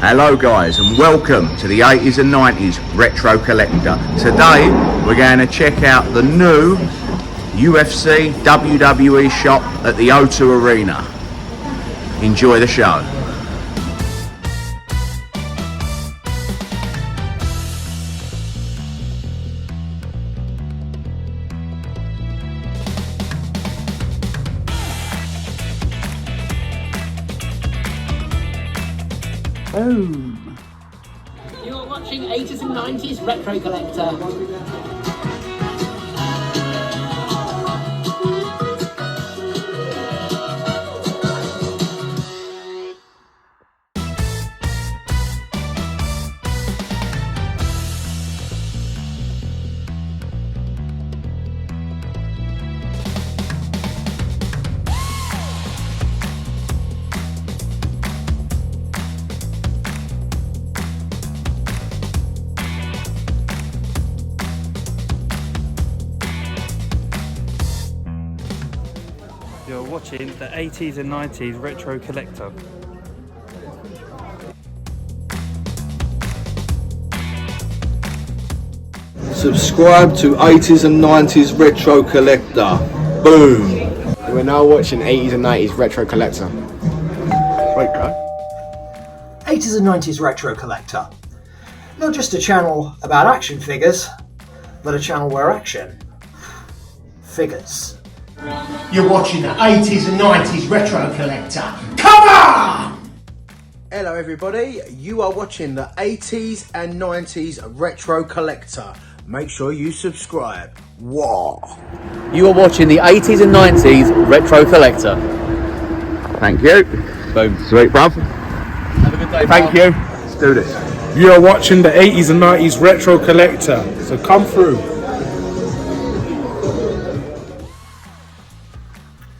Hello guys and welcome to the 80s and 90s Retro Collector. Today we're going to check out the new UFC WWE shop at the O2 Arena. Enjoy the show. Boom! You're watching 80s and 90s Retro Collector. You're watching the 80s and 90s Retro Collector. Subscribe to 80s and 90s Retro Collector. Boom! We're now watching 80s and 90s Retro Collector. Wait, bro. 80s and 90s Retro Collector. Not just a channel about action figures, but a channel where action figures. You're watching the 80s and 90s Retro Collector. Come on! Hello everybody, you are watching the 80s and 90s Retro Collector. Make sure you subscribe. Whoa! You are watching the 80s and 90s Retro Collector. Thank you. Boom. Sweet bruv. Have a good day. Thank you. Let's do this. You are watching the 80s and 90s Retro Collector, so come through.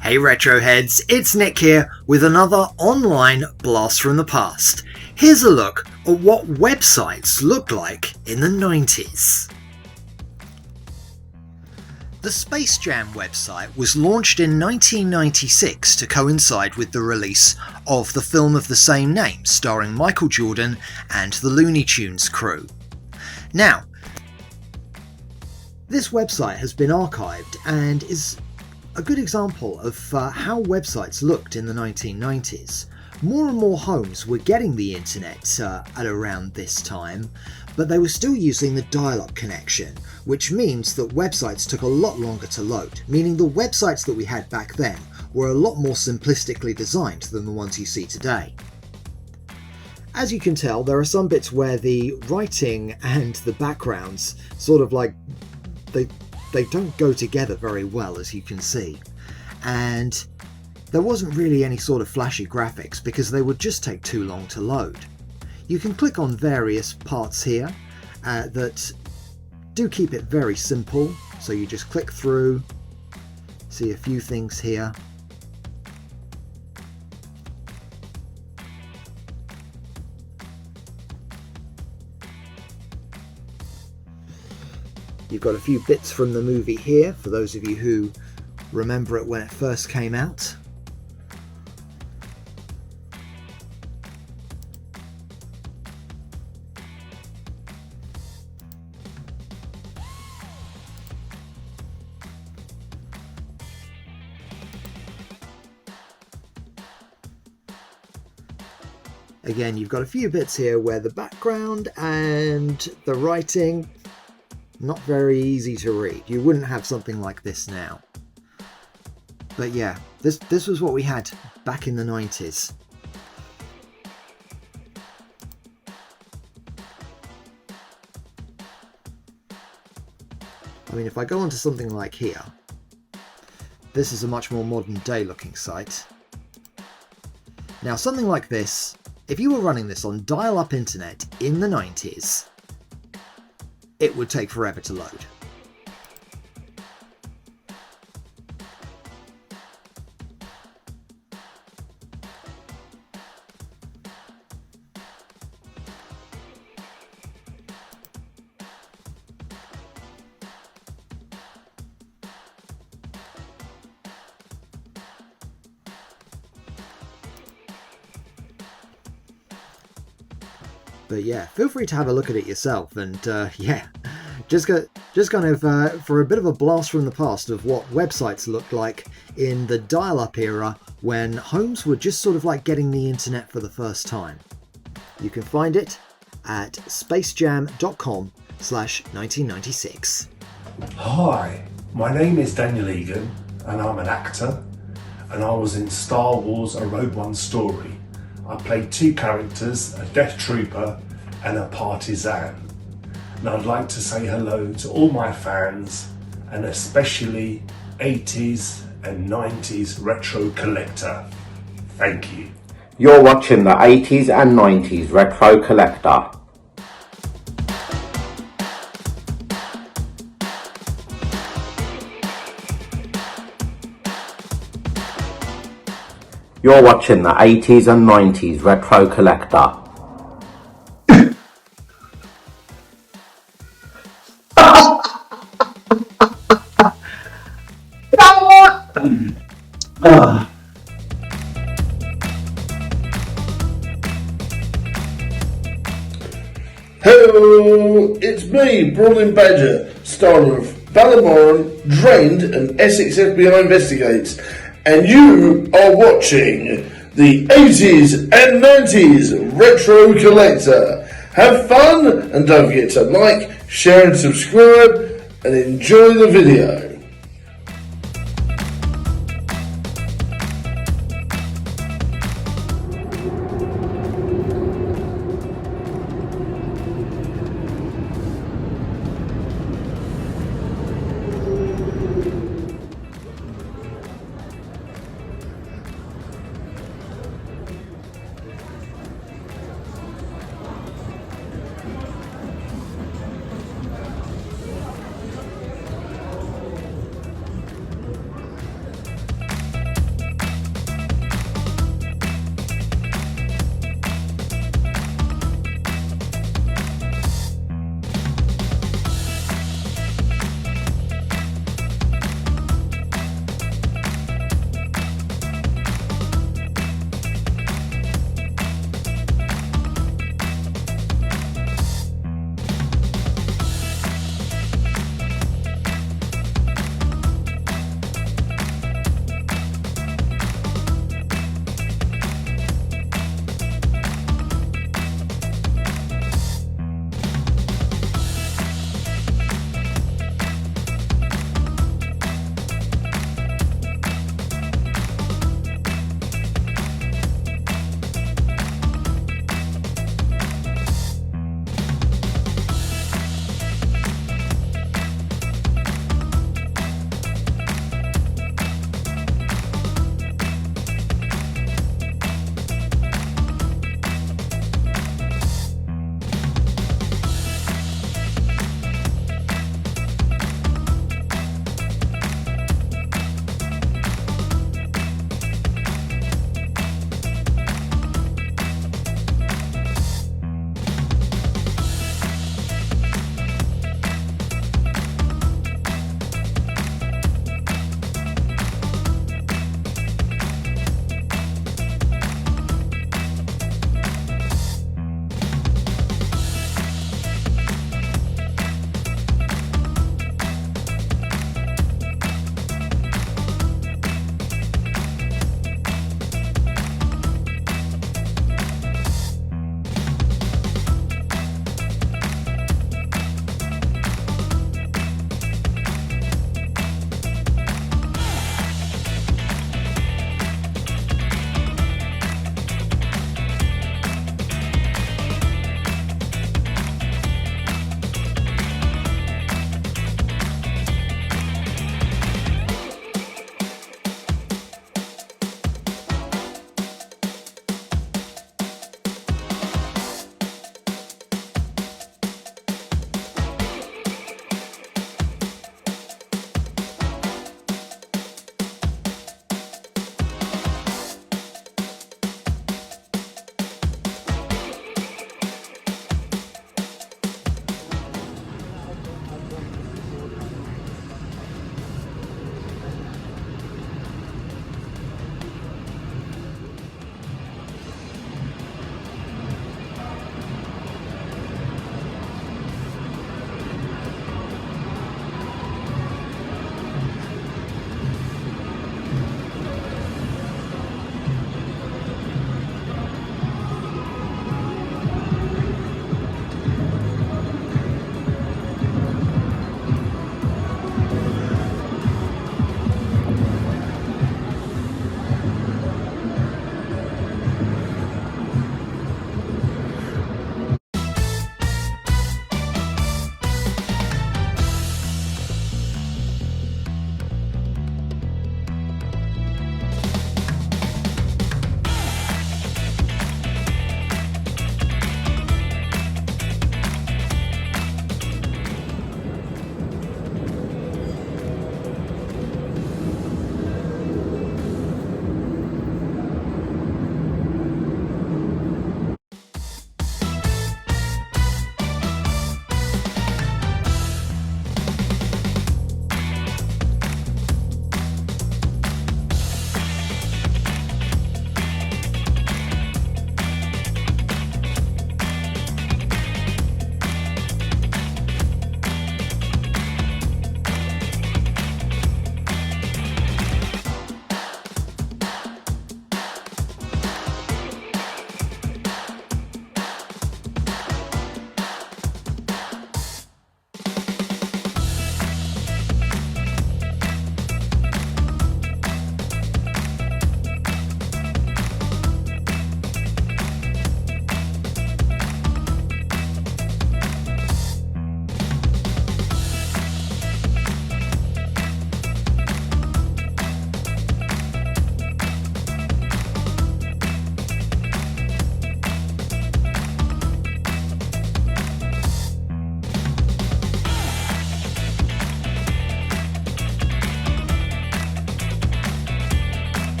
Hey Retro Heads, it's Nick here with another online blast from the past. Here's a look at what websites looked like in the 90s. The Space Jam website was launched in 1996 to coincide with the release of the film of the same name starring Michael Jordan and the Looney Tunes crew. Now, this website has been archived and is a good example of how websites looked in the 1990s. More and more homes were getting the internet at around this time, but they were still using the dial-up connection, which means that websites took a lot longer to load, meaning the websites that we had back then were a lot more simplistically designed than the ones you see today. As you can tell, there are some bits where the writing and the backgrounds sort of like they don't go together very well, as you can see, and there wasn't really any sort of flashy graphics because they would just take too long to load. You can click on various parts here that do keep it very simple, so you just click through, see a few things here. You've got a few bits from the movie here, for those of you who remember it when it first came out. Again, you've got a few bits here where the background and the writing, not very easy to read. You wouldn't have something like this now. But yeah, this was what we had back in the 90s. I mean, if I go onto something like here, this is a much more modern day looking site. Now something like this, if you were running this on dial-up internet in the 90s, it would take forever to load. But yeah, feel free to have a look at it yourself, and yeah, just kind of for a bit of a blast from the past of what websites looked like in the dial-up era when homes were just sort of like getting the internet for the first time. You can find it at spacejam.com/1996. Hi, my name is Daniel Egan and I'm an actor, and I was in Star Wars A Rogue One Story. I played 2 characters, a Death Trooper and a Partisan. And I'd like to say hello to all my fans, and especially 80s and 90s retro collector. Thank you. You're watching the 80s and 90s Retro Collector. You're watching the 80s and 90s Retro Collector. Hello, it's me, Brawling Badger, star of Ballamore, Drained and Essex FBI Investigates, and you are watching the 80s and 90s Retro Collector. Have fun, and don't forget to like, share and subscribe, and enjoy the video.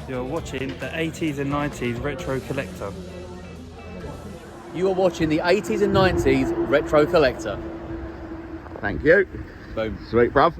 You're watching the 80s and 90s Retro Collector. You are watching the 80s and 90s Retro Collector. Thank you. Boom. Sweet, bruv.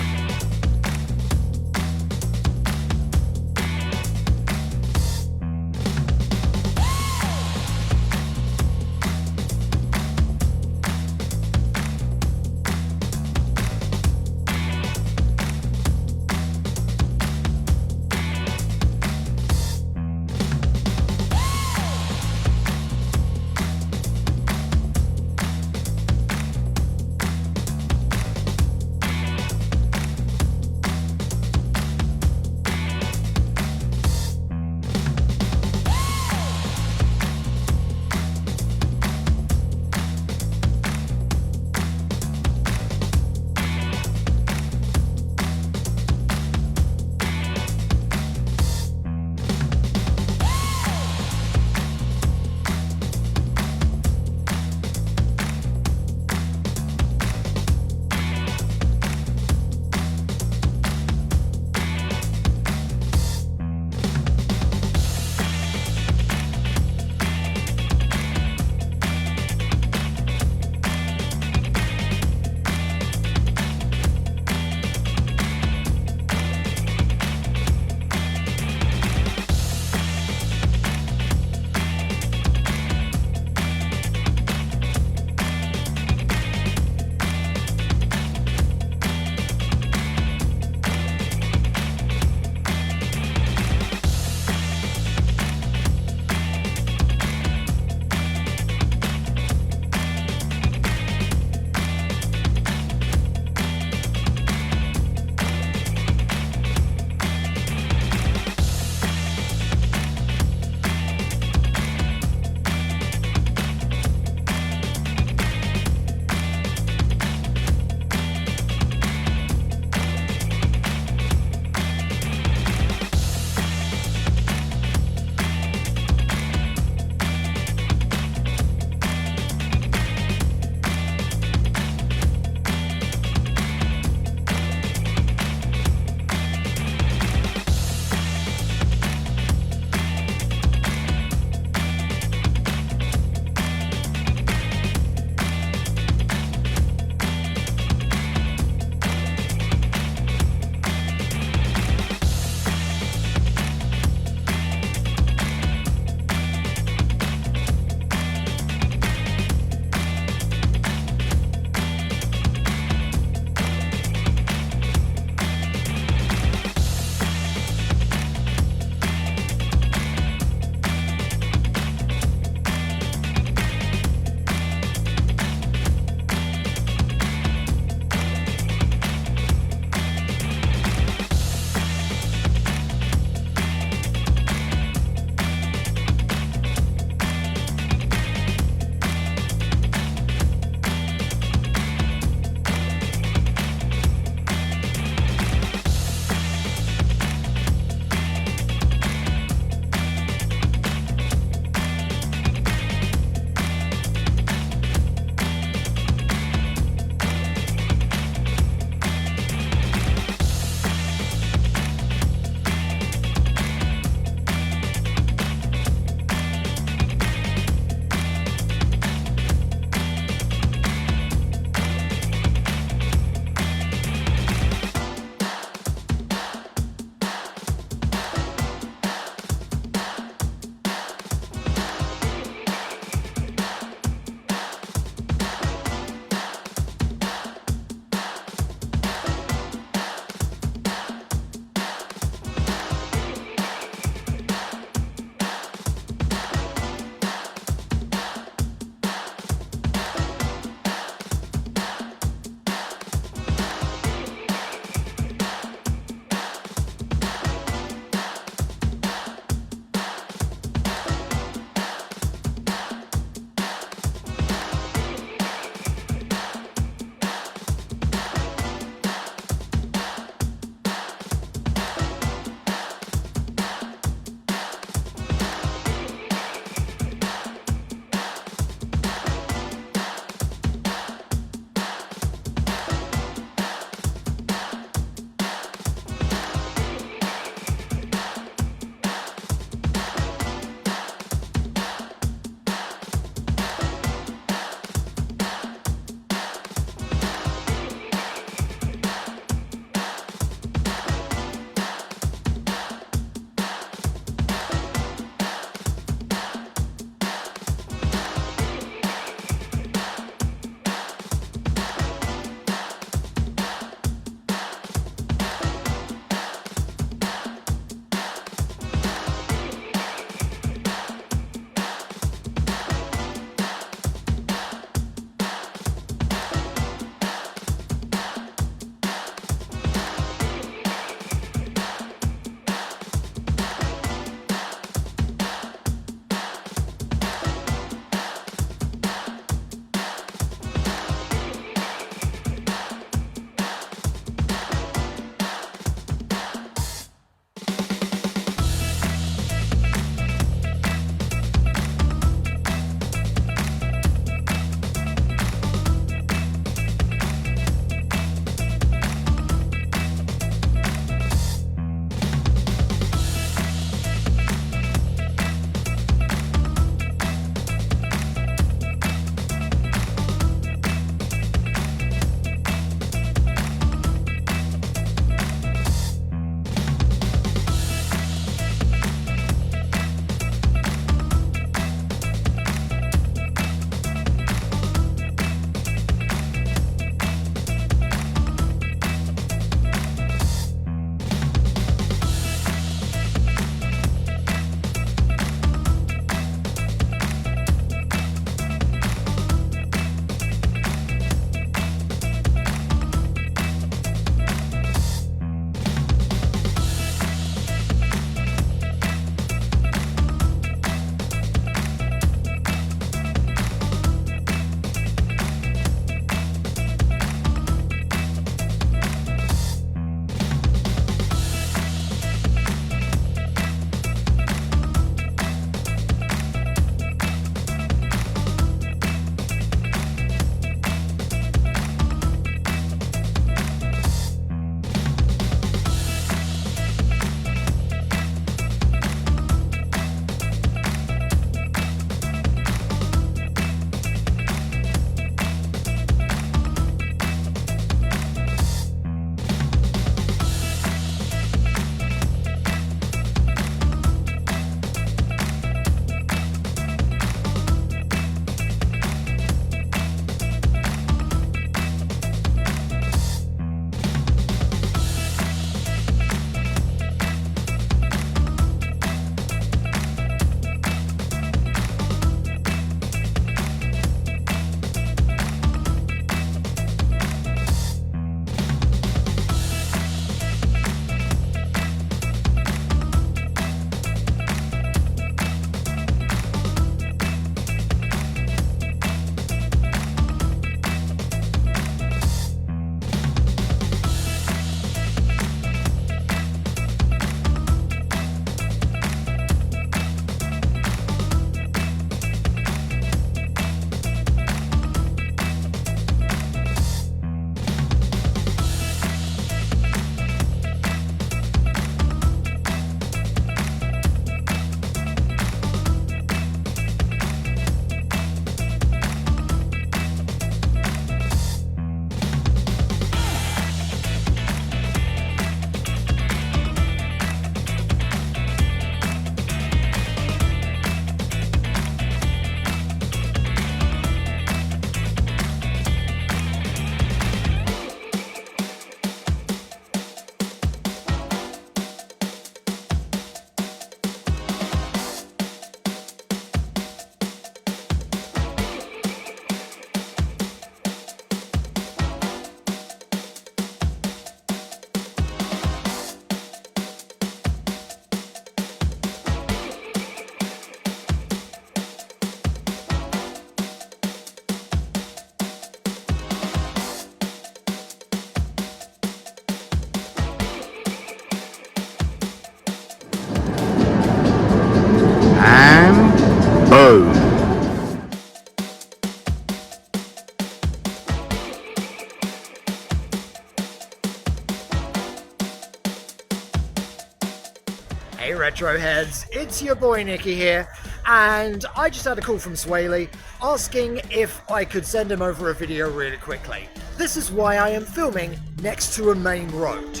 fans, it's your boy Nicky here, and I just had a call from Swaley asking if I could send him over a video really quickly. This is why I am filming next to a main road.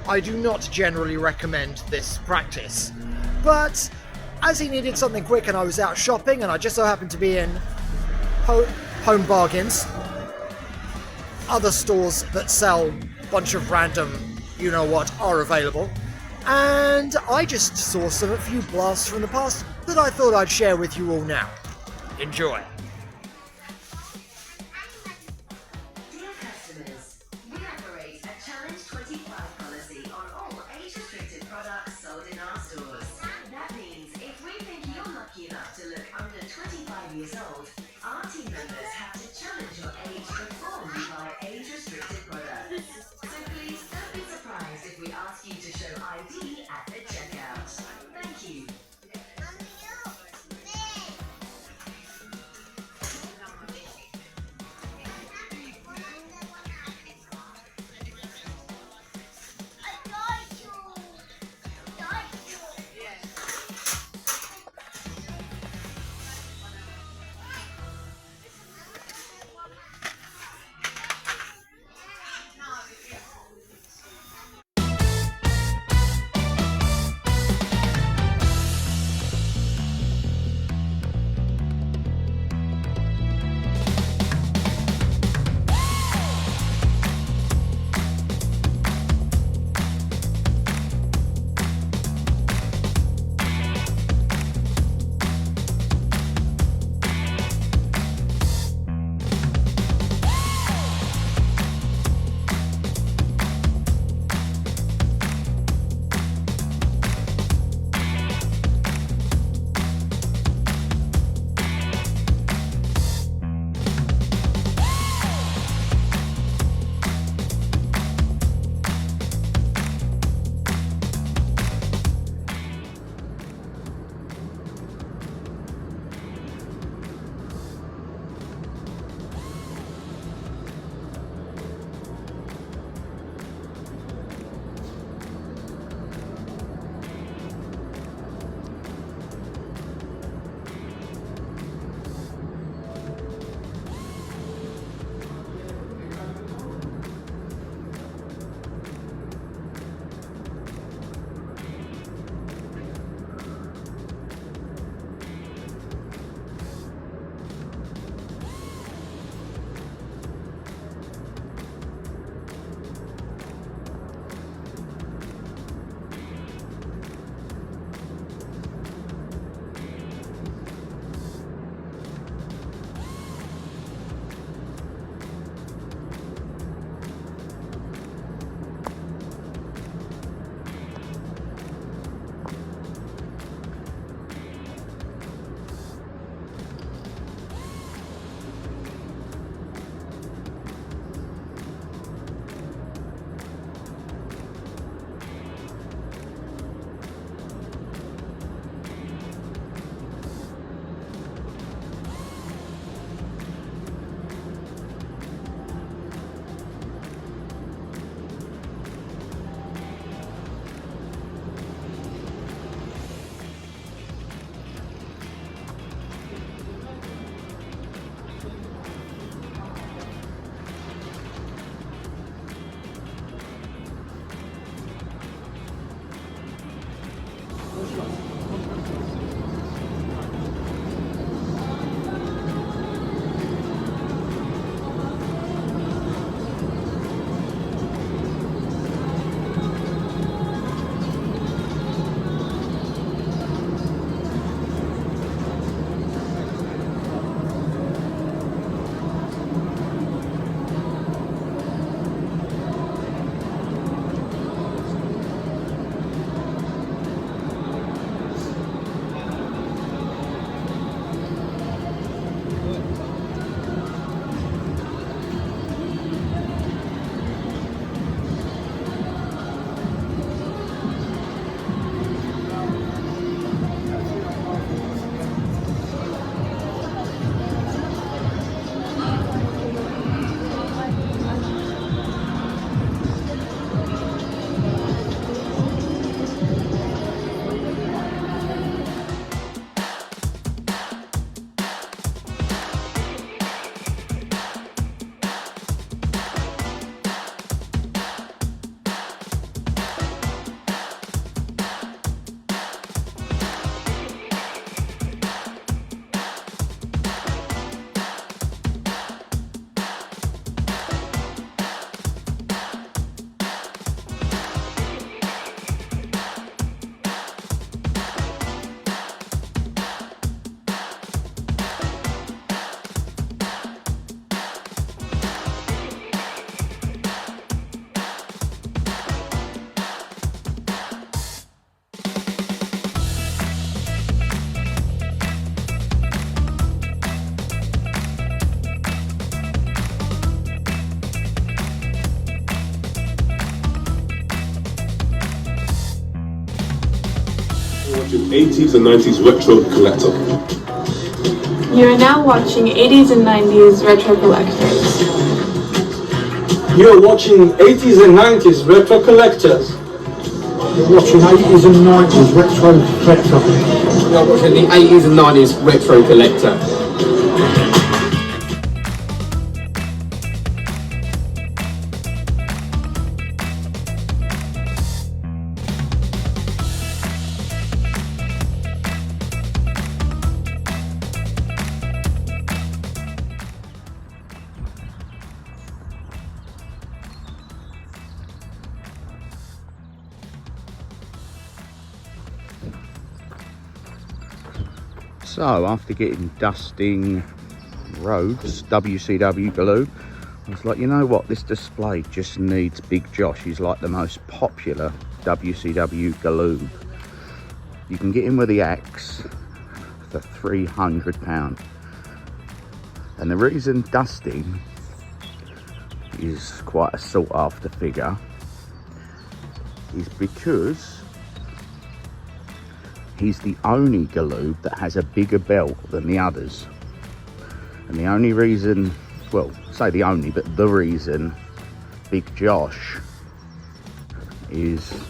I do not generally recommend this practice, but as he needed something quick and I was out shopping and I just so happened to be in Home Bargains, other stores that sell a bunch of random you-know-what are available, and I just saw a few blasts from the past that I thought I'd share with you all now. Enjoy. Dear customers, we operate a Challenge 25 policy on all age-restricted products sold in our stores. That means if we think you're lucky enough to look under 25 years old, our team members have to challenge your age before we buy age-restricted products. So please don't be surprised if we ask you to show ID at the checkout. Thank you. Watching 80s and 90s retro collector. You are now watching 80s and 90s retro collectors. You're watching 80s and 90s retro collectors. You're watching 80s and 90s retro collector. You're watching the 80s and 90s retro collector. So after dusting Rhodes, WCW Galoot, I was like, you know what, this display just needs Big Josh. He's like the most popular WCW Galoot. You can get him with the axe for £300. And the reason dusting is quite a sought after figure is because he's the only Galoot that has a bigger belt than the others. And the only reason, well, say the only, but the reason Big Josh is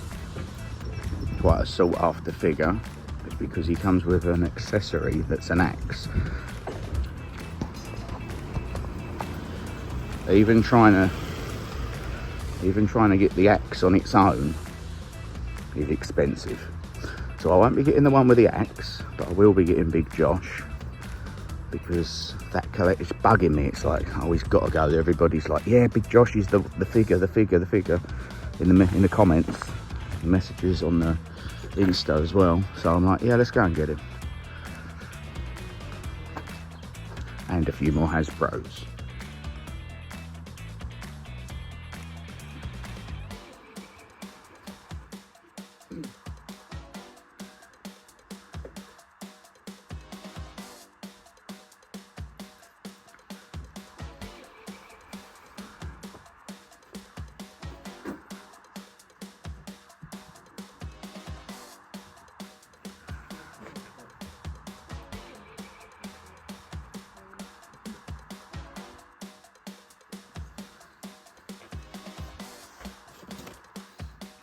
quite a sought after figure is because he comes with an accessory that's an axe. Even trying to get the axe on its own is expensive. So I won't be getting the one with the axe, but I will be getting Big Josh because that collect is bugging me. It's like, oh, he's got to go there. Everybody's like, yeah, Big Josh is the figure in the comments, the messages on the Insta as well. So I'm like, yeah, let's go and get him. And a few more Hasbros.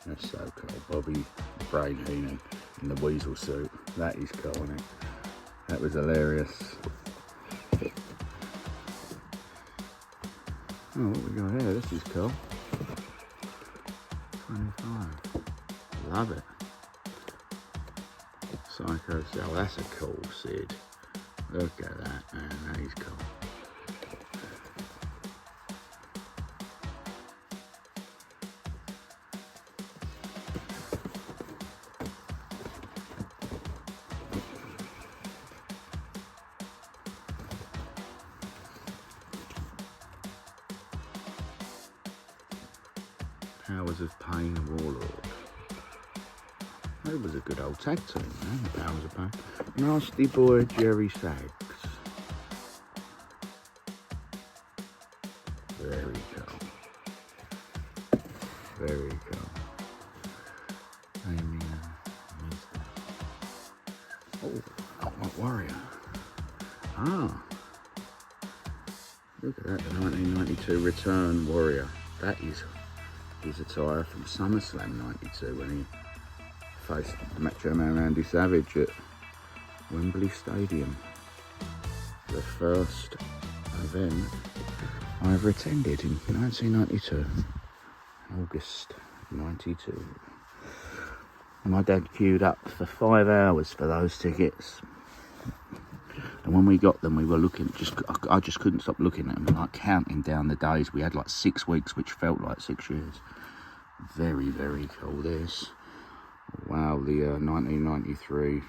That's so cool. Bobby the Brain Heenan in the weasel suit. That is cool, isn't it? That was hilarious. Oh, what we got here? This is cool. 25. Love it. Psycho Cell. That's a cool Sid. Look at that, man. That is cool. Powers of Pain and Warlord. That was a good old tag team, man, the Powers of Pain. Nasty Boy Jerry Sags. Very cool. Very cool. Oh, Outlaw Warrior. Ah. Look at that, the 1992 Return Warrior. That is his attire from SummerSlam 92 when he faced Macho Man Randy Savage at Wembley Stadium. The first event I ever attended in 1992, August 92. My dad queued up for 5 hours for those tickets. And when we got them, we were looking, I just couldn't stop looking at them, like counting down the days. We had like 6 weeks, which felt like 6 years. Very, very cool, this. Wow, the 1993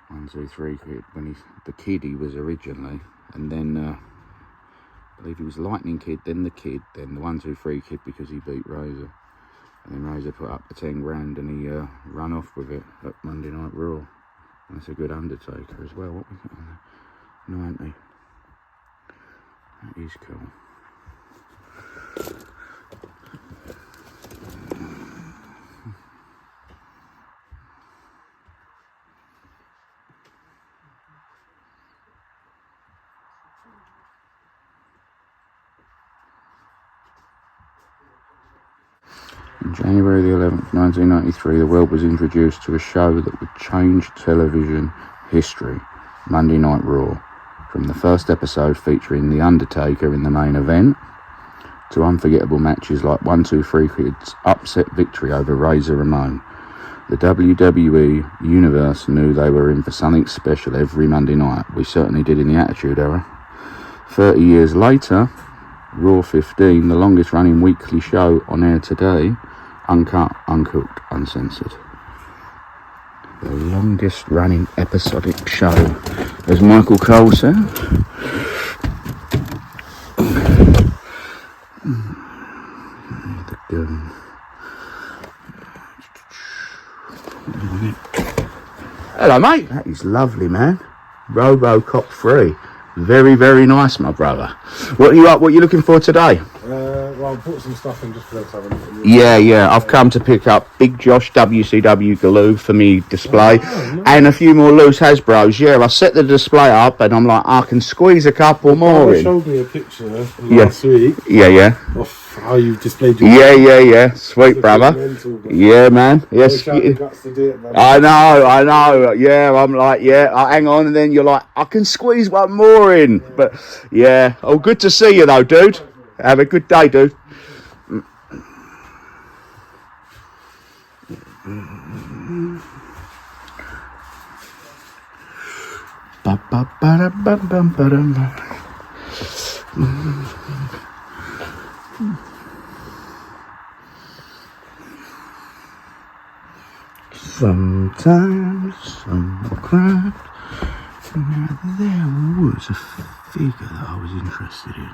1, 2, 3 kid, when the kid he was originally, and then I believe he was Lightning Kid, then the Kid, then the 1, 2, 3 kid because he beat Razor. And then Razor put up the 10 grand and he ran off with it at Monday Night Raw. That's a good Undertaker as well. What we got on there? 90. That is cool. On January the 11th, 1993, the world was introduced to a show that would change television history, Monday Night Raw. From the first episode featuring The Undertaker in the main event, to unforgettable matches like 1-2-3 Kid's upset victory over Razor Ramon. The WWE Universe knew they were in for something special every Monday night. We certainly did in the Attitude Era. 30 years later, Raw 15, the longest running weekly show on air today, uncut, uncooked, uncensored. The longest running episodic show, as Michael Cole said. Hello, mate. That is lovely, man. RoboCop 3. Very, very nice, my brother. What are you up? What are you looking for today? Well, I bought some stuff in just for them to have a look at. Yeah. I've come to pick up Big Josh WCW Galoot for me display, and a few more loose Hasbros. Yeah, I set the display up, and I'm like, I can squeeze a couple more in. Showed me a picture last week. Yeah. Of how you displayed your. Yeah. Sweet, brother. Yeah, man. Yes. I know. Yeah, I'm like, hang on, and then you're like, I can squeeze one more in. But yeah, good to see you though, dude. Have a good day, dude. Sometimes some crimes. Now there was a figure that I was interested in.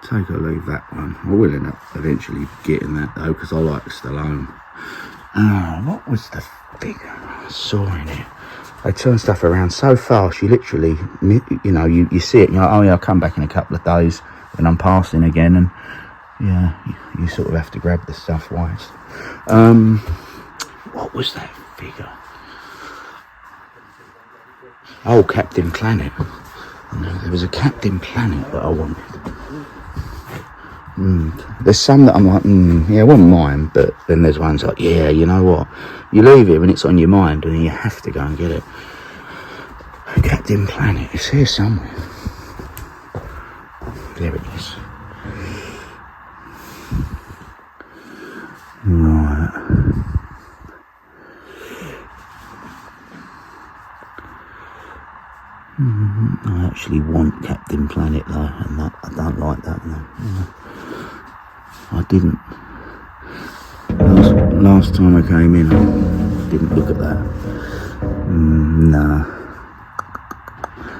Take or leave that one. I will end up eventually getting that though, because I like Stallone. What was the figure I saw in it? They turn stuff around so fast, you literally, you see it and you're like, oh yeah, I'll come back in a couple of days when I'm passing again, and yeah, you sort of have to grab the stuff wise. What was that figure? Oh, Captain Planet. No, there was a Captain Planet that I wanted. There's some that I'm like, I wouldn't mind, but then there's ones like, yeah, you know what? You leave it when it's on your mind and you have to go and get it. Captain Planet, it's here somewhere. There it is. Right. I actually want Captain Planet though, and that I don't like that though. I didn't. Last time I came in, I didn't look at that. Nah.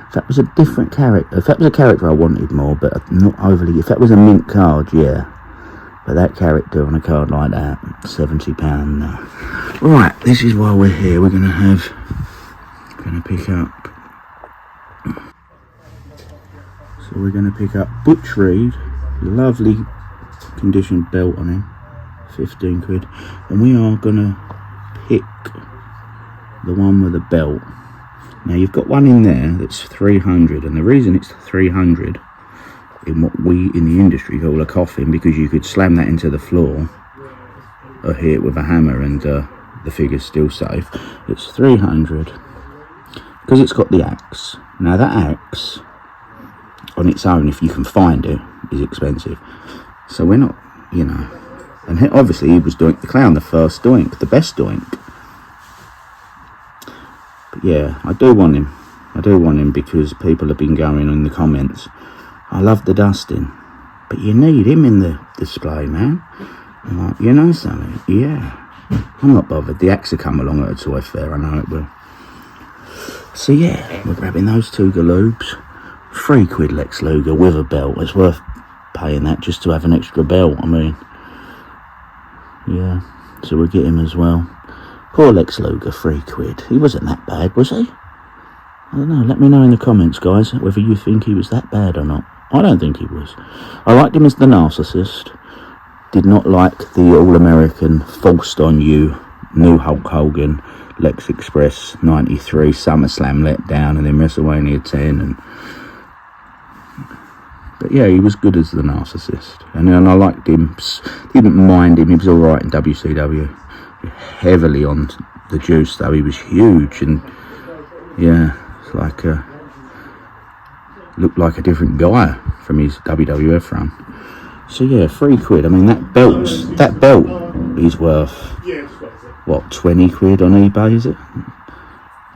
If that was a different character, if that was a character I wanted more, but not overly. If that was a mint card, yeah. But that character on a card like that, £70. No. Right, this is why we're here. We're gonna pick up. So we're going to pick up Butch Reed, lovely conditioned belt on him, 15 quid, and we are going to pick the one with the belt. Now you've got one in there that's 300, and the reason it's 300 in what we in the industry call a coffin, because you could slam that into the floor or hit it with a hammer and the figure's still safe. It's 300 because it's got the axe. Now that axe on its own, if you can find it, is expensive. So we're not, and obviously he was Doink the Clown, the first Doink, the best Doink. But yeah, I do want him because people have been going in the comments, I love the Dustin, but you need him in the display, man. I'm like, you know something? Yeah, I'm not bothered. The axe will come along at a toy fair, I know it will. So yeah, we're grabbing those two Galoobs. 3 quid Lex Luger with a belt. It's worth paying that just to have an extra belt. I mean, yeah. So we'll get him as well. Poor Lex Luger, 3 quid. He wasn't that bad, was he? I don't know. Let me know in the comments, guys, whether you think he was that bad or not. I don't think he was. I liked him as the narcissist. Did not like the all-American forced on you new Hulk Hogan, Lex Express 93, SummerSlam let down, and then WrestleMania 10, and But yeah, he was good as the narcissist, and I liked him. Didn't mind him. He was all right in WCW. Heavily on the juice though. He was huge, and yeah, it's like looked like a different guy from his WWF run. So yeah, £3. I mean, that belt is worth what, 20 quid on eBay, is it?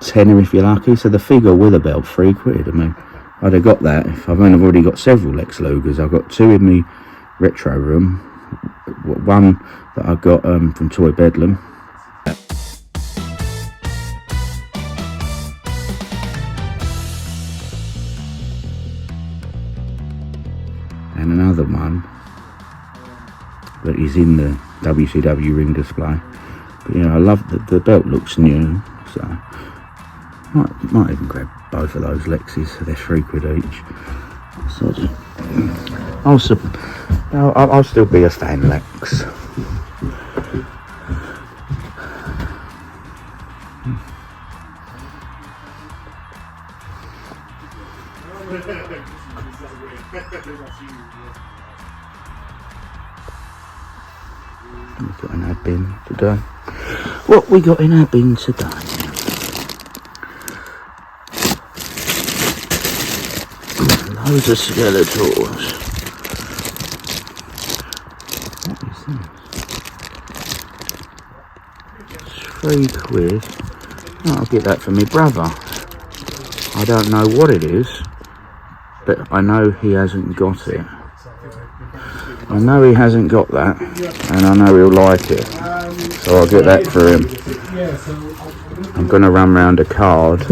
Tenner if you're lucky. So the figure with a belt, £3. I mean, I'd have got that if I've already got several Lex Lugers. I've got 2 in the retro room, one that I got from Toy Bedlam. And another one that is in the WCW ring display. But yeah, I love the belt looks new, so might even grab both of those Lexes. So they're £3 each. So I'll still be a fan, Lex. We've got in our bin today. What we got in our bin today? Loads of Skeletors. What is this? £3. Oh, I'll get that for my brother. I don't know what it is, but I know he hasn't got it. I know he hasn't got that, and I know he'll like it, so I'll get that for him. I'm going to run round a card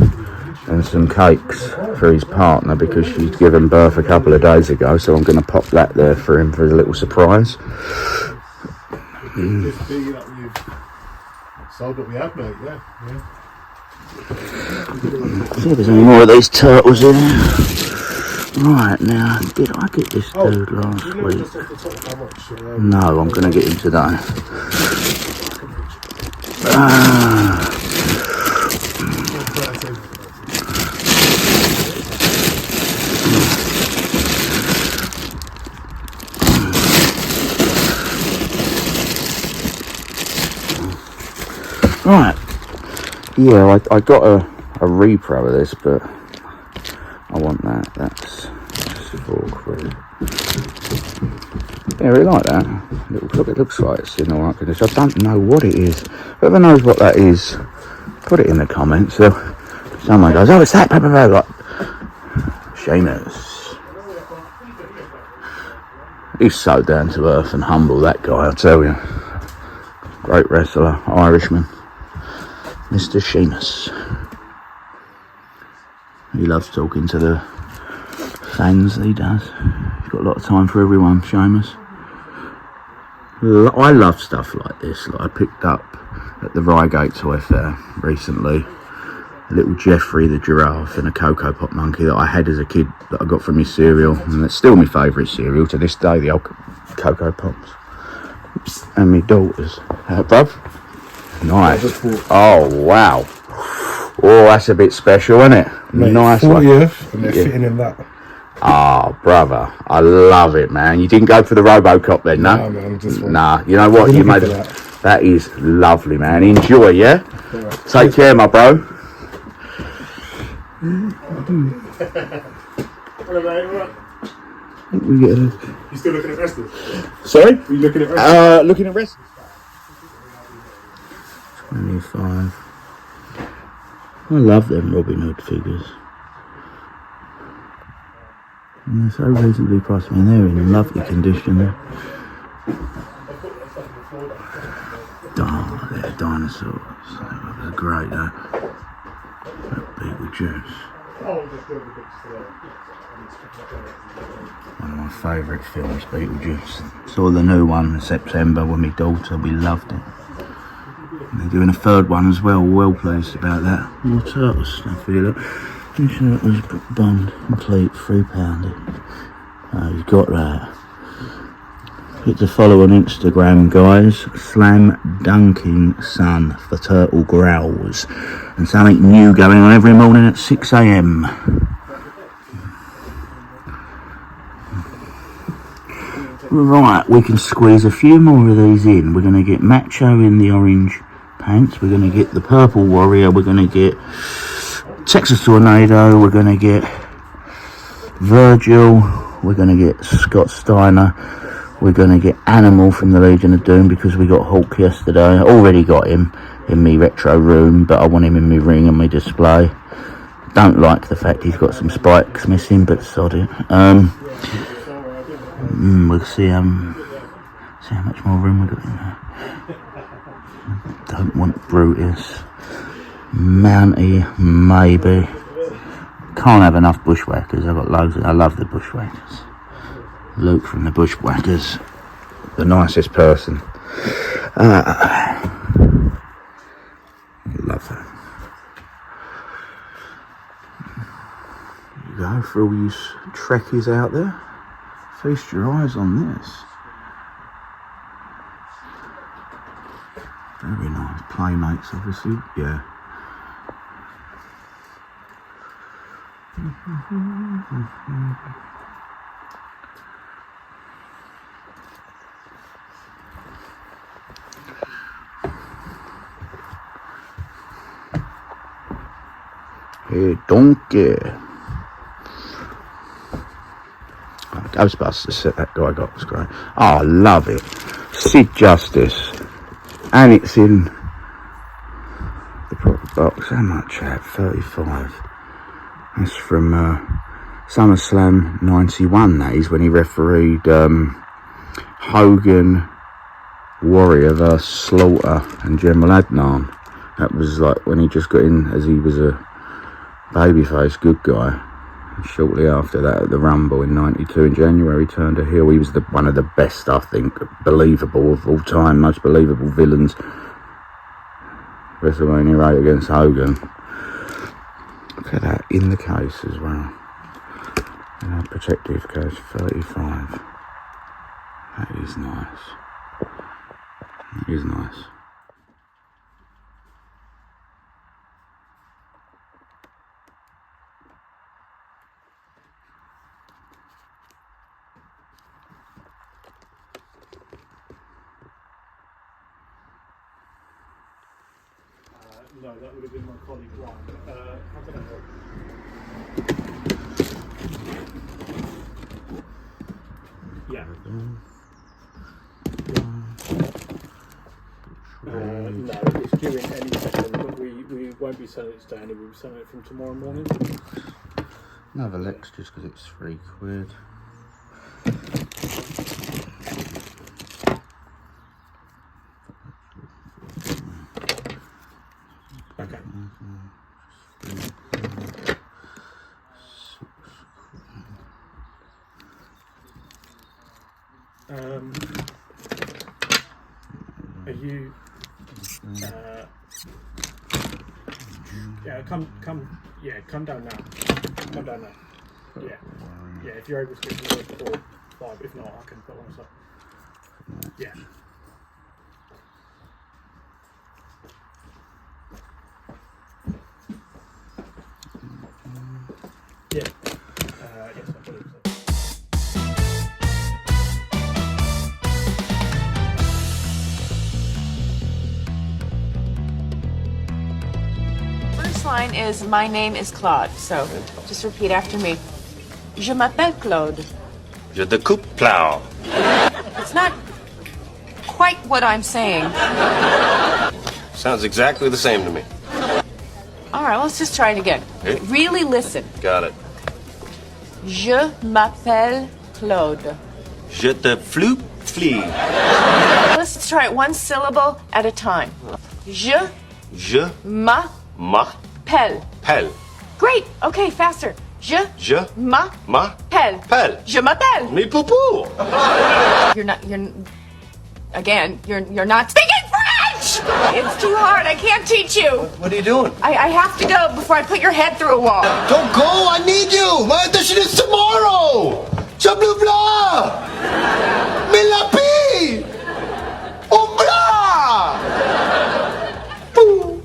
and some cakes for his partner because she's given birth a couple of days ago, so I'm going to pop that there for him for a little surprise. See if there's any more of these turtles in here. Right, now, did I get this dude last week? No, I'm going to get him today. Right, yeah, I got a repro of this, but I want that. That's just £4. Yeah, I really like that. Look, it looks like it's in all right condition. I don't know what it is. Whoever knows what that is, put it in the comments. So someone goes, "Oh, it's that." Like Sheamus. He's so down to earth and humble, that guy. I'll tell you. Great wrestler, Irishman, Mr. Sheamus. He loves talking to the fans, he does. He's got a lot of time for everyone, Sheamus. I love stuff like this. Like I picked up at the Reigate Toy Fair recently a little Jeffrey the giraffe and a Cocoa Pop monkey that I had as a kid that I got from his cereal, and it's still my favourite cereal to this day, the old Cocoa Pops. And my daughters. Bruv? Nice. Oh, wow. Oh, that's a bit special, isn't it? Mate, nice 40th, and they're fitting in that. Ah, brother, I love it, man. You didn't go for the RoboCop then, no? No, man, just one. Nah, you know what? You made that is lovely, man. Enjoy, yeah? Right. Take care, my bro. You still looking at wrestlers? Sorry? Are you looking at wrestlers? Looking at wrestlers. 25. I love them Robin Hood figures. And they're so reasonably priced. I mean, they're in lovely condition there. Oh, they're dinosaurs. They're great though. That Beetlejuice. One of my favourite films, Beetlejuice. Saw the new one in September with my daughter. We loved it. And they're doing a third one as well. Well pleased about that. More turtle stuff here. Look. T-shirt was bun complete, £3. Oh, you've got that. Hit the follow on Instagram, guys. Slam Dunking Son for Turtle Growls. And something new going on every morning at 6 AM. Right, we can squeeze a few more of these in. We're going to get Macho in the orange pants. We're going to get the Purple Warrior. We're going to get Texas Tornado. We're going to get Virgil. We're going to get Scott Steiner. We're going to get Animal from the Legion of Doom because we got Hulk yesterday. I already got him in me retro room, but I want him in my ring and my display. Don't like the fact he's got some spikes missing, but sod it. We'll see how much more room we've got in there. Don't want Brutus. Mountie, maybe. Can't have enough Bushwhackers. I've got loads. I love the Bushwhackers. Luke from the Bushwhackers, the nicest person. Love that. There you go, for all you Trekkies out there. Feast your eyes on this. Very nice. Playmates, obviously. Yeah. Hey, donkey. Ghostbusters set that guy got was great. Oh, I love it. Sid Justice. And it's in the proper box. How much at 35? That's from SummerSlam 91, that is, when he refereed Hogan, Warrior versus Slaughter and General Adnan. That was like when he just got in as he was a babyface good guy. And shortly after that, at the Rumble in 92 in January, he turned a heel. He was one of the best, I think, believable of all time, most believable villains. WrestleMania 8 against Hogan. Look at that, in the case as well. And a protective case, 35. That is nice. That is nice. No, that would have been my colleague Ryan. How can I help? Yeah. No, it's due in any second, but we won't be selling it today, we'll be selling it from tomorrow morning. Another Lex just because it's £3. Okay. Are you? Yeah, come down now. Come down now. Yeah. If you're able to get to the 4, 5, if not, I can put one aside. Yeah. Yeah. Yes, I believe so. First line is, my name is Claude. So just repeat after me. Je m'appelle Claude. Je découpe plow. It's not quite what I'm saying. Sounds exactly the same to me. All right, let's just try it again. Okay. Really listen. Got it. Je m'appelle Claude. Je te floop flee. Let's try it one syllable at a time. Je m'appelle. Pel. Great. Okay, faster. Je m'appelle. Pel. Je m'appelle. Me poupou. You're not speaking French! It's too hard. I can't teach you. What are you doing? I have to go before I put your head through a wall. Don't go. I need you. My audition is tomorrow. Chablu blah. Milapi. Umbra. Boo.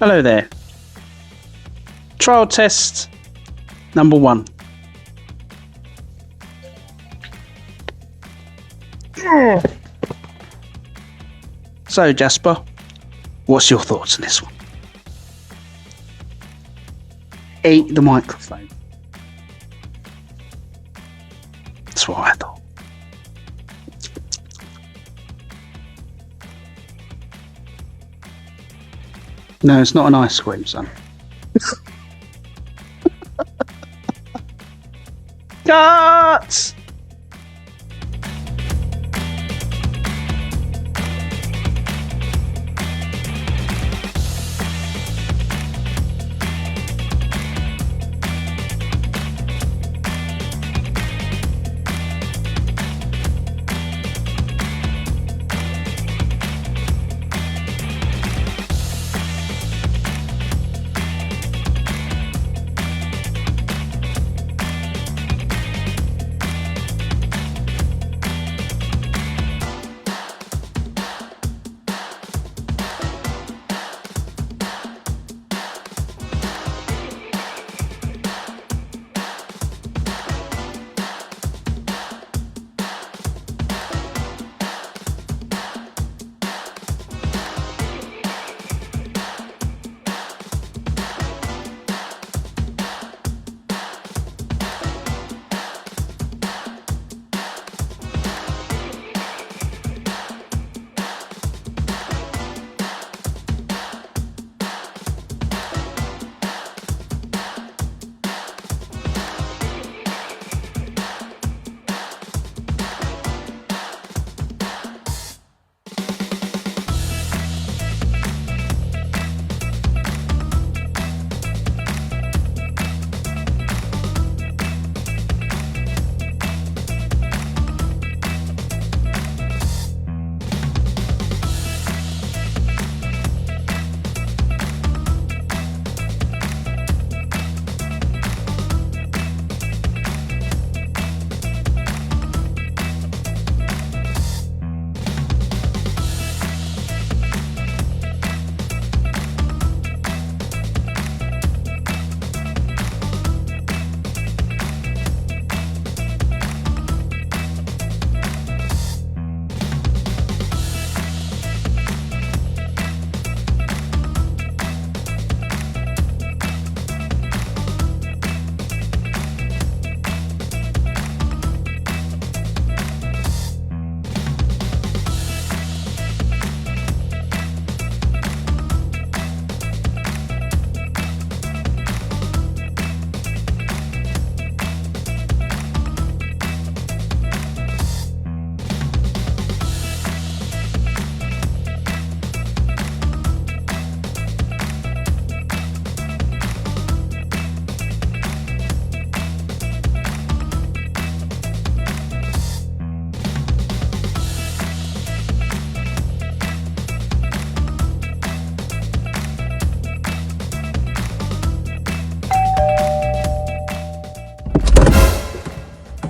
Hello there. Trial test number 1. So Jasper, what's your thoughts on this one? Eat the microphone. That's what I thought. No, it's not an ice cream, son. Cut!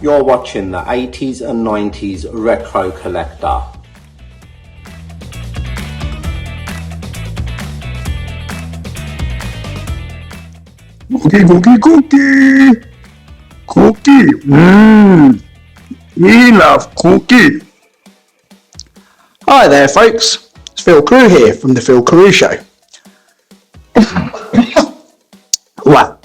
You're watching the 80s and 90s Retro Collector. Cookie. We love cookie. Hi there, folks. It's Phil Carew here from the Phil Carew Show. What?